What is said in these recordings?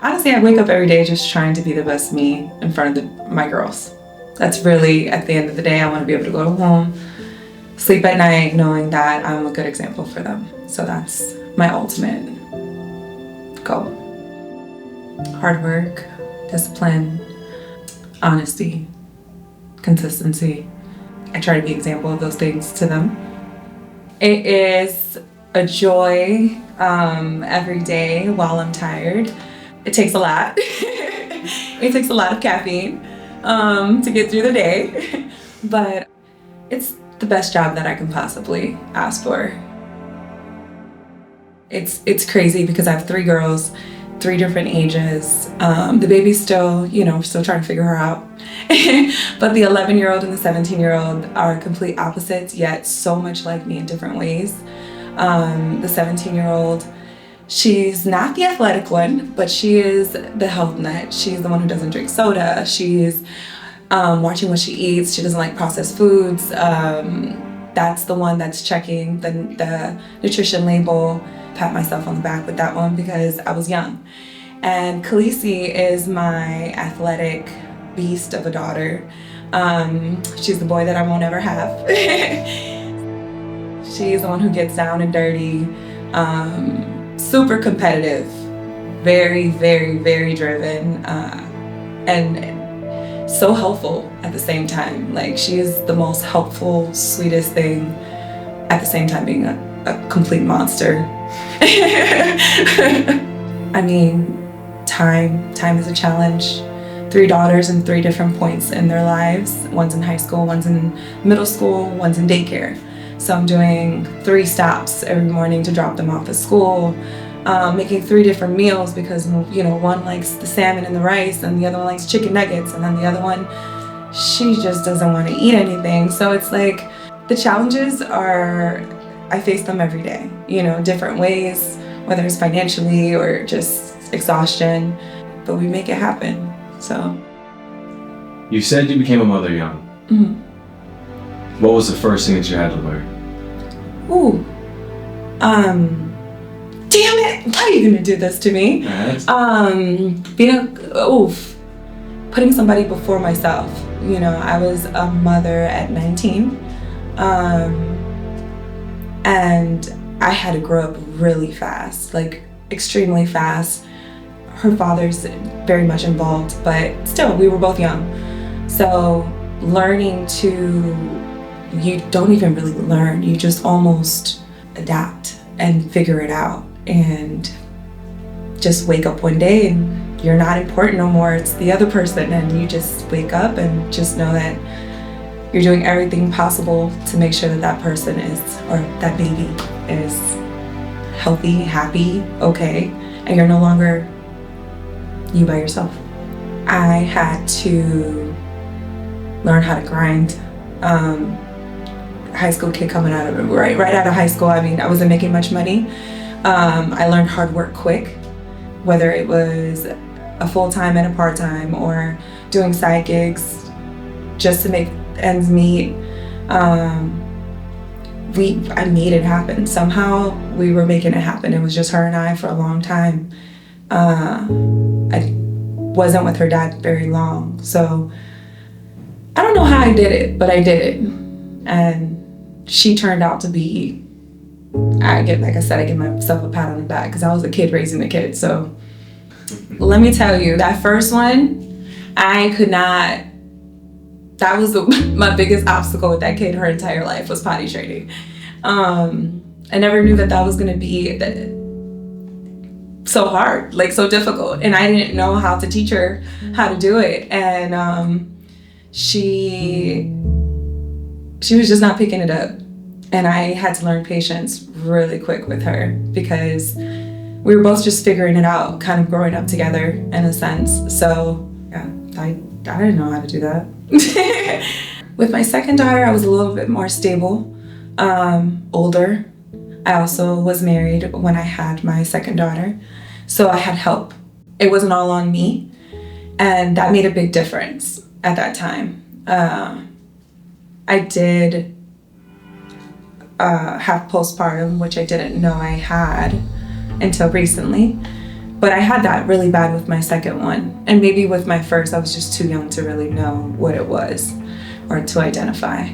Honestly, I wake up every day just trying to be the best me in front of my girls. That's really, at the end of the day, I want to be able to go home, sleep at night, knowing that I'm a good example for them. So that's my ultimate goal. Hard work, discipline, honesty, consistency. I try to be an example of those things to them. It is a joy every day while I'm tired. It takes a lot. It takes a lot of caffeine to get through the day, but it's the best job that I can possibly ask for. It's crazy because I have 3 girls, 3 different ages. The baby's still trying to figure her out. But the 11-year-old and the 17-year-old are complete opposites, yet so much like me in different ways. The 17-year-old, she's not the athletic one, but she is the health nut. She's the one who doesn't drink soda. She's watching what she eats. She doesn't like processed foods. That's the one that's checking the nutrition label. Pat myself on the back with that one because I was young. And Khaleesi is my athletic beast of a daughter. She's the boy that I won't ever have. She's the one who gets down and dirty, super competitive, very, very, very driven, and so helpful at the same time. Like, she is the most helpful, sweetest thing, at the same time being a complete monster. I mean, time is a challenge. 3 daughters in 3 different points in their lives. One's in high school, one's in middle school, one's in daycare. So I'm doing 3 stops every morning to drop them off at school, making 3 different meals because, one likes the salmon and the rice and the other one likes chicken nuggets, and then the other one, she just doesn't want to eat anything. So it's like, the challenges are, I face them every day, different ways, whether it's financially or just exhaustion, but we make it happen. So. You said you became a mother young. Mm-hmm. What was the first thing that you had to learn? Damn it! Why are you gonna do this to me? Putting somebody before myself. I was a mother at 19, and I had to grow up really fast, like extremely fast. Her father's very much involved, but still, we were both young. So you don't even really learn, you just almost adapt and figure it out, and just wake up one day and you're not important no more, it's the other person, and you just wake up and just know that you're doing everything possible to make sure that person is, or that baby is healthy, happy, okay, and you're no longer you by yourself. I had to learn how to grind. High school kid coming out of it, right out of high school. I mean, I wasn't making much money. I learned hard work quick, whether it was a full-time and a part-time or doing side gigs just to make ends meet. I made it happen. Somehow we were making it happen. It was just her and I for a long time. I wasn't with her dad very long, so I don't know how I did it, but I did it. And she turned out to be, I give myself a pat on the back because I was a kid raising a kid. So let me tell you, that first one, I could not, that was my biggest obstacle with that kid her entire life was potty training. I never knew that was going to be so hard, like so difficult. And I didn't know how to teach her how to do it. And she was just not picking it up. And I had to learn patience really quick with her because we were both just figuring it out, kind of growing up together in a sense. So yeah, I didn't know how to do that. With my second daughter, I was a little bit more stable, older. I also was married when I had my second daughter, so I had help. It wasn't all on me, and that made a big difference at that time. I did have postpartum, which I didn't know I had until recently. But I had that really bad with my second one. And maybe with my first, I was just too young to really know what it was or to identify.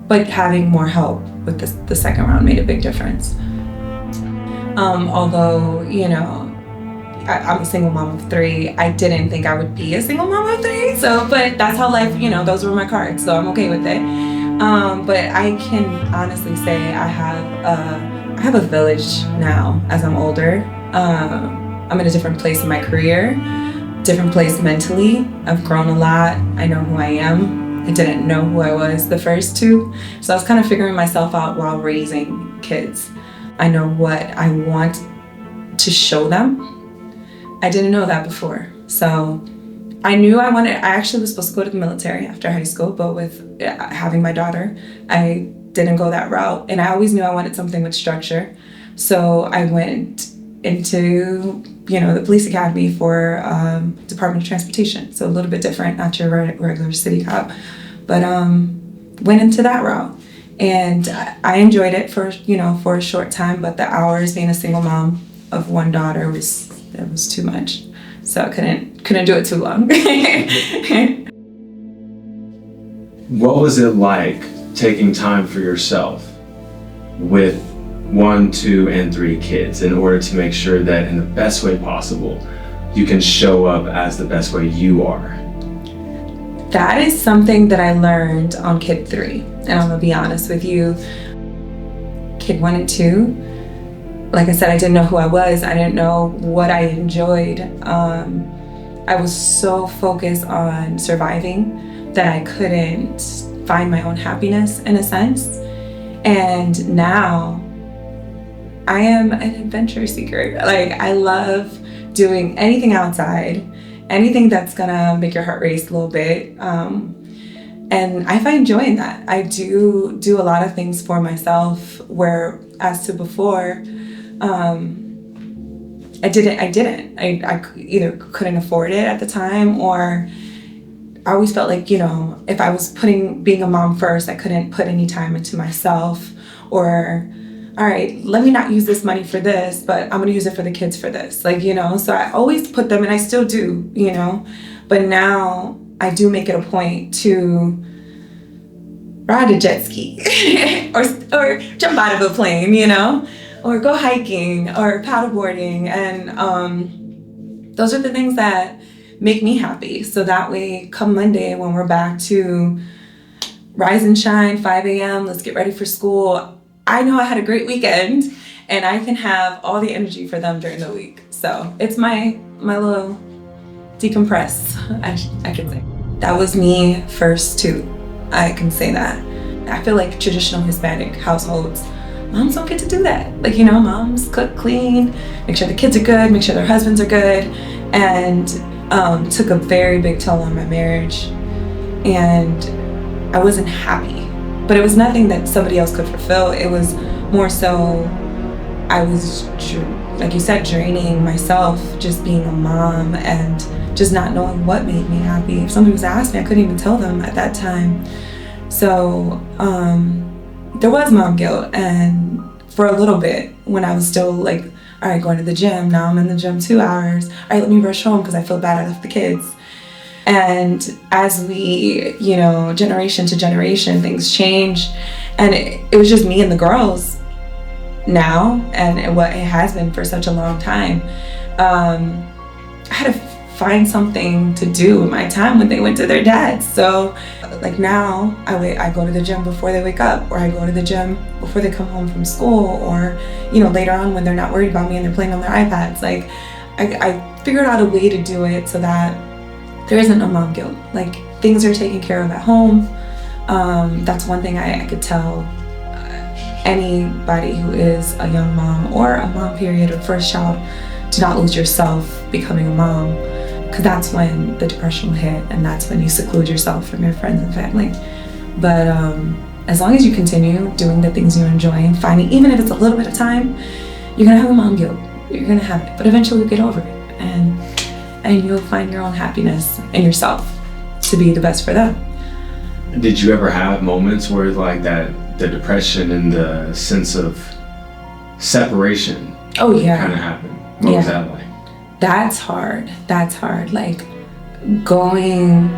But having more help with the second round made a big difference. Although, I'm a single mom of 3. I didn't think I would be a single mom of 3. But that's how life, those were my cards. So I'm okay with it. But I can honestly say I have a village now as I'm older. I'm in a different place in my career, different place mentally. I've grown a lot. I know who I am. I didn't know who I was the first 2. So I was kind of figuring myself out while raising kids. I know what I want to show them. I didn't know that before. So I knew I actually was supposed to go to the military after high school, but with having my daughter, I didn't go that route. And I always knew I wanted something with structure. So I went into, the police academy for Department of Transportation. So a little bit different, not your regular city cop, but went into that route. And I enjoyed it for a short time, but the hours being a single mom of 1 daughter was too much. So I couldn't do it too long. What was it like taking time for yourself with 1, 2, and 3 kids in order to make sure that in the best way possible, you can show up as the best way you are? That is something that I learned on kid 3. And I'm gonna be honest with you, kid 1 and 2, like I said, I didn't know who I was. I didn't know what I enjoyed. I was so focused on surviving that I couldn't find my own happiness in a sense. And now I am an adventure seeker. Like, I love doing anything outside, anything that's gonna make your heart race a little bit. And I find joy in that. I do a lot of things for myself, where as to before, I didn't. I either couldn't afford it at the time, or I always felt like, if I was being a mom first, I couldn't put any time into myself, or, all right, let me not use this money for this, but I'm gonna use it for the kids for this. So I always put them, and I still do, but now I do make it a point to ride a jet ski or jump out of a plane, or go hiking or paddleboarding. And those are the things that make me happy. So that way, come Monday, when we're back to rise and shine, 5 a.m., let's get ready for school, I know I had a great weekend and I can have all the energy for them during the week. So it's my little decompress, I could say. That was me first too. I can say that. I feel like traditional Hispanic households, moms don't get to do that. Moms cook, clean, make sure the kids are good, make sure their husbands are good, and took a very big toll on my marriage. And I wasn't happy, but it was nothing that somebody else could fulfill. It was more so I was, like you said, draining myself, just being a mom and just not knowing what made me happy. If somebody was asking me, I couldn't even tell them at that time. So there was mom guilt, and for a little bit when I was still like, all right, going to the gym, now I'm in the gym 2 hours. All right, let me rush home because I feel bad I left the kids. And as we, generation to generation, things change. And it was just me and the girls now, and what it has been for such a long time. I had to find something to do with my time when they went to their dads. So like now I go to the gym before they wake up, or I go to the gym before they come home from school, or later on when they're not worried about me and they're playing on their iPads. Like I figured out a way to do it so that there isn't no mom guilt. Like, things are taken care of at home. That's one thing I could tell anybody who is a young mom or a mom period or first child. Do not lose yourself becoming a mom, because that's when the depression will hit, and that's when you seclude yourself from your friends and family. But as long as you continue doing the things you enjoy and finding, even if it's a little bit of time, you're gonna have a mom guilt. You're gonna have it, but eventually you'll get over it, and you'll find your own happiness in yourself to be the best for them. Did you ever have moments where like that, the depression and the sense of separation kind of happened? What was Yeah. that like? That's hard. That's hard. Like going,